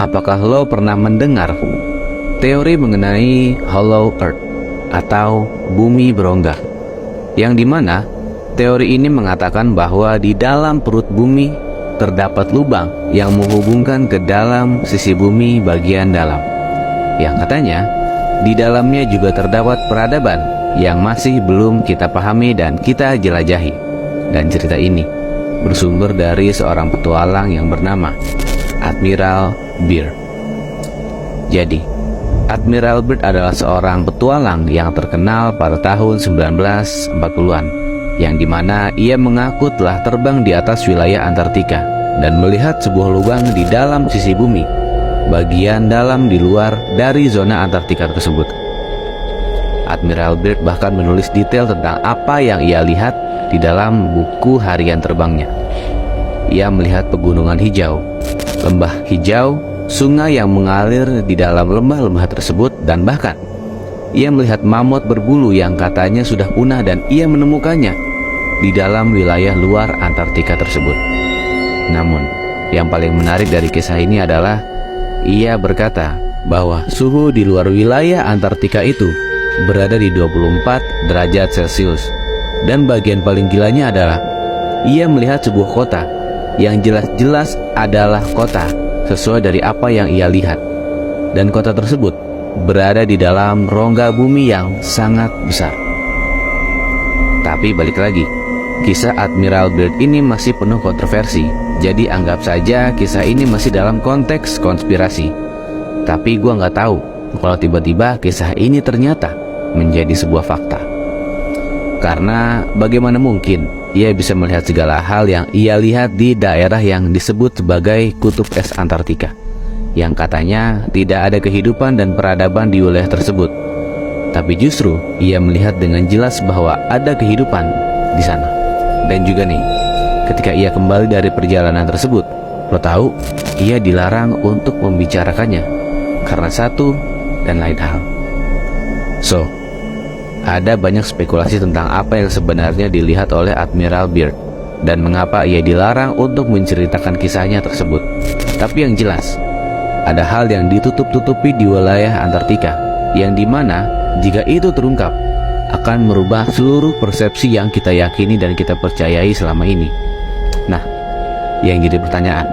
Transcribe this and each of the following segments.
Apakah lo pernah mendengar teori mengenai Hollow Earth atau bumi berongga? Yang dimana teori ini mengatakan bahwa di dalam perut bumi terdapat lubang yang menghubungkan ke dalam sisi bumi bagian dalam. Yang katanya di dalamnya juga terdapat peradaban yang masih belum kita pahami dan kita jelajahi. Dan cerita ini bersumber dari seorang petualang yang bernama Admiral Byrd. Jadi, Admiral Byrd adalah seorang petualang yang terkenal pada tahun 1940-an, yang dimana ia mengaku telah terbang di atas wilayah Antartika dan melihat sebuah lubang di dalam sisi bumi, bagian dalam di luar dari zona Antartika tersebut. Admiral Byrd bahkan menulis detail tentang apa yang ia lihat di dalam buku harian terbangnya. Ia melihat pegunungan hijau, lembah hijau, sungai yang mengalir di dalam lembah-lembah tersebut, dan bahkan ia melihat mamut berbulu yang katanya sudah punah dan ia menemukannya di dalam wilayah luar Antartika tersebut. Namun, yang paling menarik dari kisah ini adalah ia berkata bahwa suhu di luar wilayah Antartika itu berada di 24 derajat Celcius. Dan bagian paling gilanya adalah ia melihat sebuah kota yang jelas-jelas adalah kota sesuai dari apa yang ia lihat. Dan kota tersebut berada di dalam rongga bumi yang sangat besar. Tapi balik lagi, kisah Admiral Byrd ini masih penuh kontroversi. Jadi anggap saja kisah ini masih dalam konteks konspirasi. Tapi gua nggak tahu kalau tiba-tiba kisah ini ternyata menjadi sebuah fakta. Karena bagaimana mungkin ia bisa melihat segala hal yang ia lihat di daerah yang disebut sebagai kutub es Antartika, yang katanya tidak ada kehidupan dan peradaban di wilayah tersebut. Tapi justru ia melihat dengan jelas bahwa ada kehidupan di sana. Dan juga nih, ketika ia kembali dari perjalanan tersebut, lo tahu, ia dilarang untuk membicarakannya karena satu dan lain hal. So, ada banyak spekulasi tentang apa yang sebenarnya dilihat oleh Admiral Byrd dan mengapa ia dilarang untuk menceritakan kisahnya tersebut. Tapi yang jelas, ada hal yang ditutup-tutupi di wilayah Antartika, yang dimana jika itu terungkap akan merubah seluruh persepsi yang kita yakini dan kita percayai selama ini. Nah, yang jadi pertanyaan,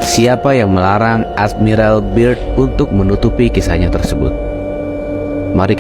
siapa yang melarang Admiral Byrd untuk menutupi kisahnya tersebut? Mari kita